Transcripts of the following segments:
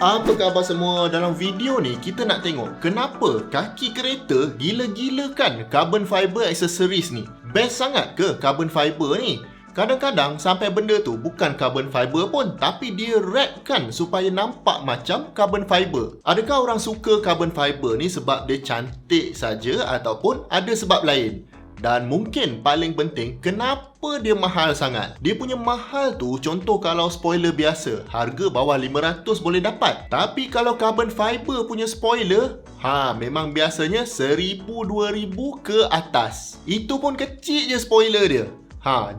Apa khabar semua? Dalam video ni kita nak tengok kenapa kaki kereta gila-gilakan carbon fiber accessories ni. Best sangat ke carbon fiber ni? Kadang-kadang sampai benda tu bukan carbon fiber pun, tapi dia wrapkan supaya nampak macam carbon fiber. Adakah orang suka carbon fiber ni sebab dia cantik saja ataupun ada sebab lain? Dan mungkin paling penting, kenapa dia mahal sangat? Dia punya mahal tu, contoh kalau spoiler biasa, harga bawah 500 boleh dapat. Tapi kalau carbon fiber punya spoiler, memang biasanya 1000-2000 ke atas. Itu pun kecil je spoiler dia.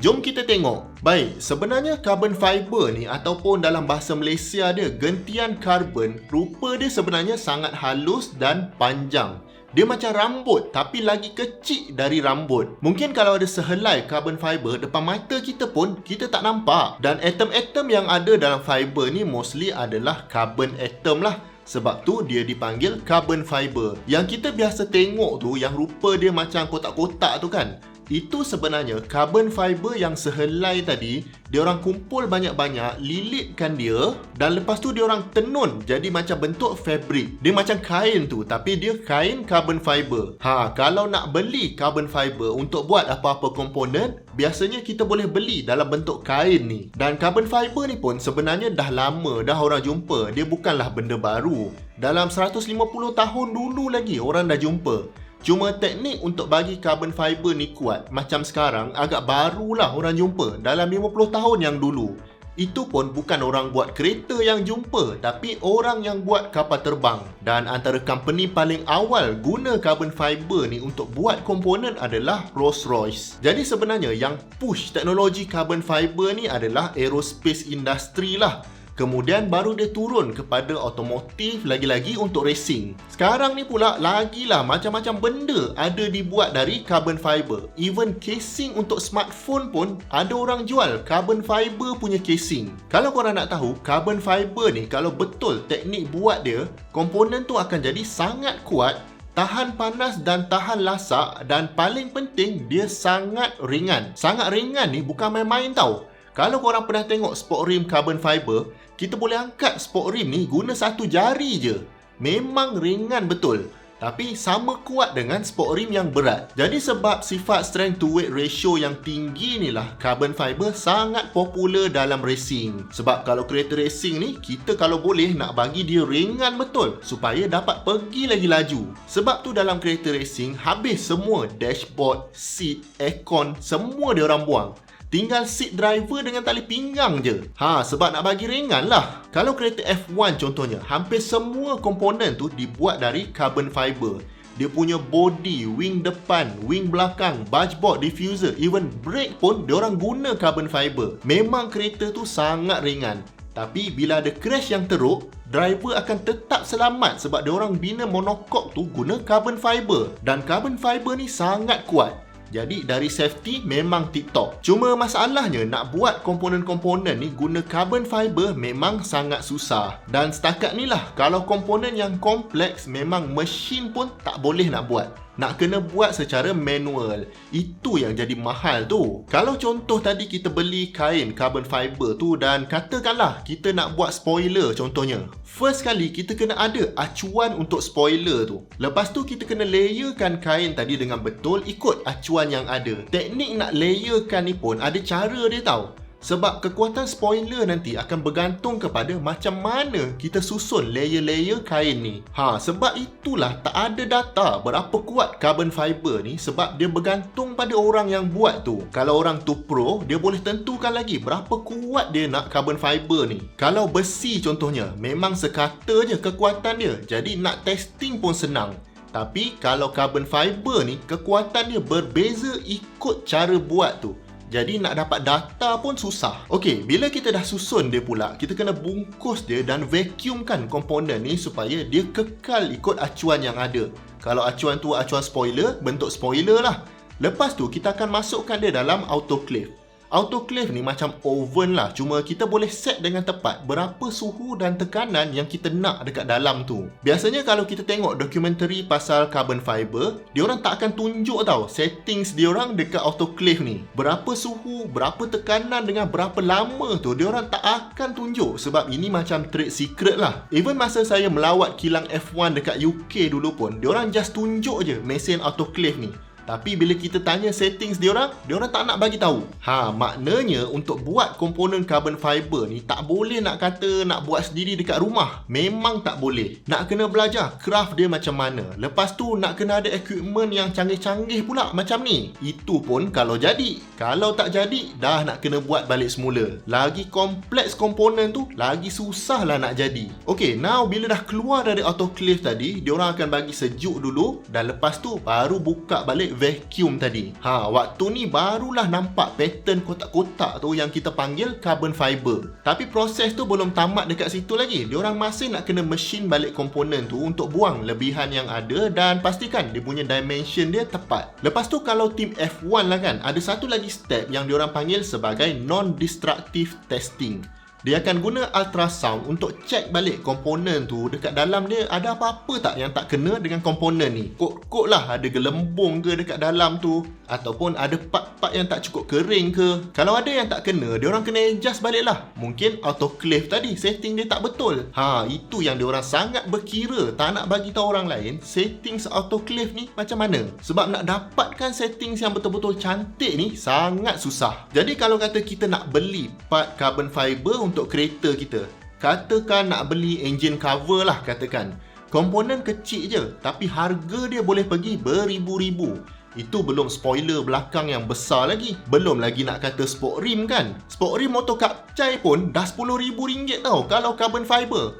Jom kita tengok. Baik, sebenarnya carbon fiber ni ataupun dalam bahasa Malaysia dia gentian karbon, rupa dia sebenarnya sangat halus dan panjang. Dia macam rambut tapi lagi kecil dari rambut. Mungkin kalau ada sehelai carbon fiber depan mata kita pun kita tak nampak. Dan atom-atom yang ada dalam fiber ni mostly adalah carbon atom lah. Sebab tu dia dipanggil carbon fiber. Yang kita biasa tengok tu yang rupa dia macam kotak-kotak tu kan, itu sebenarnya carbon fiber yang sehelai tadi. Diorang kumpul banyak-banyak, lilitkan dia, dan lepas tu diorang tenun jadi macam bentuk fabric. Dia macam kain tu, tapi dia kain carbon fiber. Kalau nak beli carbon fiber untuk buat apa-apa komponen, biasanya kita boleh beli dalam bentuk kain ni. Dan carbon fiber ni pun sebenarnya dah lama dah orang jumpa. Dia bukanlah benda baru. Dalam 150 tahun dulu lagi orang dah jumpa. Cuma teknik untuk bagi carbon fiber ni kuat macam sekarang agak barulah orang jumpa dalam 50 tahun yang dulu. Itu pun bukan orang buat kereta yang jumpa, tapi orang yang buat kapal terbang. Dan antara company paling awal guna carbon fiber ni untuk buat komponen adalah Rolls-Royce. Jadi sebenarnya yang push teknologi carbon fiber ni adalah aerospace industry lah. Kemudian baru dia turun kepada otomotif, lagi-lagi untuk racing. Sekarang ni pula lagilah macam-macam benda ada dibuat dari carbon fiber. Even casing untuk smartphone pun ada orang jual carbon fiber punya casing. Kalau korang nak tahu, carbon fiber ni kalau betul teknik buat dia, komponen tu akan jadi sangat kuat, tahan panas dan tahan lasak, dan paling penting dia sangat ringan. Sangat ringan ni bukan main-main tau. Kalau korang pernah tengok sport rim carbon fiber, kita boleh angkat sport rim ni guna satu jari je. Memang ringan betul. Tapi sama kuat dengan sport rim yang berat. Jadi sebab sifat strength to weight ratio yang tinggi ni lah, carbon fiber sangat popular dalam racing. Sebab kalau kereta racing ni, kita kalau boleh nak bagi dia ringan betul supaya dapat pergi lagi laju. Sebab tu dalam kereta racing, habis semua dashboard, seat, aircon, semua dia orang buang. Tinggal seat driver dengan tali pinggang je. Sebab nak bagi ringan lah. Kalau kereta F1 contohnya, hampir semua komponen tu dibuat dari carbon fiber. Dia punya body, wing depan, wing belakang, dashboard, diffuser, even brake pun diorang guna carbon fiber. Memang kereta tu sangat ringan. Tapi bila ada crash yang teruk, driver akan tetap selamat sebab diorang bina monocoque tu guna carbon fiber. Dan carbon fiber ni sangat kuat. Jadi dari safety memang tip-top. Cuma masalahnya nak buat komponen-komponen ni guna carbon fiber memang sangat susah. Dan setakat ni lah, kalau komponen yang kompleks memang mesin pun tak boleh nak buat. Nak kena buat secara manual. Itu yang jadi mahal tu. Kalau contoh tadi kita beli kain carbon fiber tu dan katakanlah kita nak buat spoiler contohnya. First kali kita kena ada acuan untuk spoiler tu. Lepas tu kita kena layerkan kain tadi dengan betul ikut acuan yang ada. Teknik nak layerkan ni pun ada cara dia tau. Sebab kekuatan spoiler nanti akan bergantung kepada macam mana kita susun layer-layer kain ni. Sebab itulah tak ada data berapa kuat carbon fiber ni sebab dia bergantung pada orang yang buat tu. Kalau orang tu pro, dia boleh tentukan lagi berapa kuat dia nak carbon fiber ni. Kalau besi contohnya, memang sekata je kekuatan dia. Jadi nak testing pun senang. Tapi kalau carbon fiber ni, kekuatan dia berbeza ikut cara buat tu. Jadi nak dapat data pun susah. Okey, bila kita dah susun dia pula, kita kena bungkus dia dan vacuumkan komponen ni supaya dia kekal ikut acuan yang ada. Kalau acuan tu acuan spoiler, bentuk spoiler lah. Lepas tu kita akan masukkan dia dalam autoclave. Autoclave ni macam oven lah, cuma kita boleh set dengan tepat berapa suhu dan tekanan yang kita nak dekat dalam tu. Biasanya kalau kita tengok dokumentari pasal carbon fiber, diorang tak akan tunjuk tau settings diorang dekat autoclave ni. Berapa suhu, berapa tekanan dengan berapa lama tu diorang tak akan tunjuk, sebab ini macam trade secret lah. Even masa saya melawat kilang F1 dekat UK dulu pun, diorang just tunjuk je mesin autoclave ni. Tapi bila kita tanya settings diorang tak nak bagi tahu. Maknanya untuk buat komponen carbon fiber ni tak boleh nak kata nak buat sendiri dekat rumah. Memang tak boleh. Nak kena belajar craft dia macam mana. Lepas tu nak kena ada equipment yang canggih-canggih pula macam ni. Itu pun kalau jadi. Kalau tak jadi, dah nak kena buat balik semula. Lagi kompleks komponen tu, lagi susah lah nak jadi. Okay, now bila dah keluar dari autoclave tadi, diorang akan bagi sejuk dulu dan lepas tu baru buka balik vacuum tadi. Waktu ni barulah nampak pattern kotak-kotak tu yang kita panggil carbon fiber. Tapi proses tu belum tamat dekat situ lagi. Diorang masih nak kena machine balik komponen tu untuk buang lebihan yang ada dan pastikan dia punya dimension dia tepat. Lepas tu kalau tim F1 lah kan, ada satu lagi step yang diorang panggil sebagai non-destructive testing. Dia akan guna ultrasound untuk cek balik komponen tu dekat dalam dia ada apa-apa tak yang tak kena dengan komponen ni. Kot-kot lah ada gelembung ke dekat dalam tu, ataupun ada part-part yang tak cukup kering ke. Kalau ada yang tak kena, diorang kena adjust balik lah. Mungkin autoclave tadi setting dia tak betul. Itu yang diorang sangat berkira, tak nak bagi tahu orang lain settings autoclave ni macam mana. Sebab nak dapatkan settings yang betul-betul cantik ni sangat susah. Jadi kalau kata kita nak beli part carbon fiber untuk kereta kita, katakan nak beli engine cover lah katakan, komponen kecil je tapi harga dia boleh pergi beribu-ribu. Itu belum spoiler belakang yang besar lagi. Belum lagi nak kata sport rim kan. Sport rim motor kapcai pun dah RM10,000 tau kalau carbon fiber.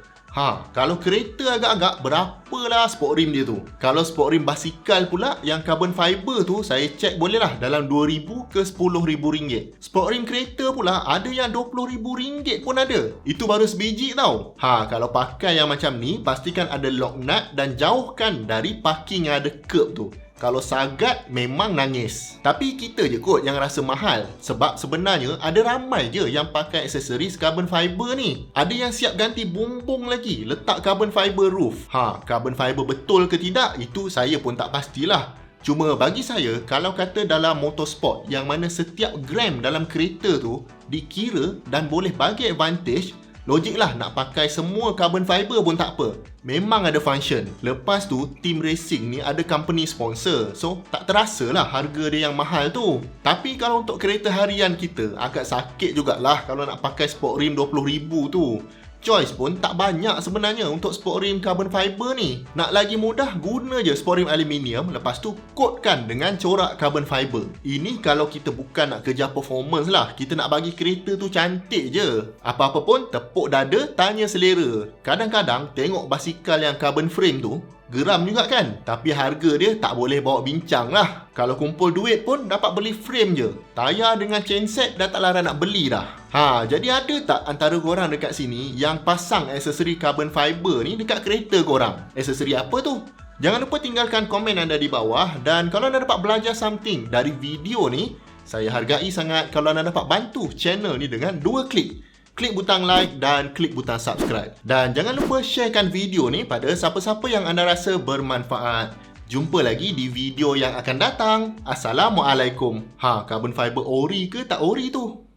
Kalau kereta agak-agak, berapalah sport rim dia tu. Kalau sport rim basikal pula yang carbon fiber tu, saya cek boleh lah dalam RM2,000 ke RM10,000. Sport rim kereta pula ada yang RM20,000 pun ada. Itu baru sebiji tau. Kalau pakai yang macam ni, pastikan ada lock nut dan jauhkan dari parking yang ada curb tu. Kalau sagat, memang nangis. Tapi kita je kot yang rasa mahal. Sebab sebenarnya ada ramai je yang pakai aksesoris carbon fiber ni. Ada yang siap ganti bumbung lagi, letak carbon fiber roof. Carbon fiber betul ke tidak, itu saya pun tak pastilah. Cuma bagi saya, kalau kata dalam motorsport yang mana setiap gram dalam kereta tu dikira dan boleh bagi advantage, logiklah nak pakai semua carbon fiber pun tak apa. Memang ada function. Lepas tu, team racing ni ada company sponsor. So, tak terasa lah harga dia yang mahal tu. Tapi kalau untuk kereta harian kita, agak sakit jugalah kalau nak pakai sport rim RM20,000 tu. Choice pun tak banyak sebenarnya untuk sport rim carbon fiber ni. Nak lagi mudah, guna je sport rim aluminium, lepas tu coatkan dengan corak carbon fiber. Ini kalau kita bukan nak kejar performance lah, kita nak bagi kereta tu cantik je. Apa-apa pun, tepuk dada, tanya selera. Kadang-kadang tengok basikal yang carbon frame tu, geram juga kan? Tapi harga dia tak boleh bawa bincang lah. Kalau kumpul duit pun dapat beli frame je. Tayar dengan chainset dah tak larang nak beli dah. Jadi ada tak antara korang dekat sini yang pasang aksesori carbon fiber ni dekat kereta korang? Aksesori apa tu? Jangan lupa tinggalkan komen anda di bawah. Dan kalau anda dapat belajar something dari video ni, saya hargai sangat kalau anda dapat bantu channel ni dengan 2 klik. Klik butang like dan klik butang subscribe. Dan jangan lupa sharekan video ni pada siapa-siapa yang anda rasa bermanfaat. Jumpa lagi di video yang akan datang. Assalamualaikum. Carbon fiber ori ke tak ori tu?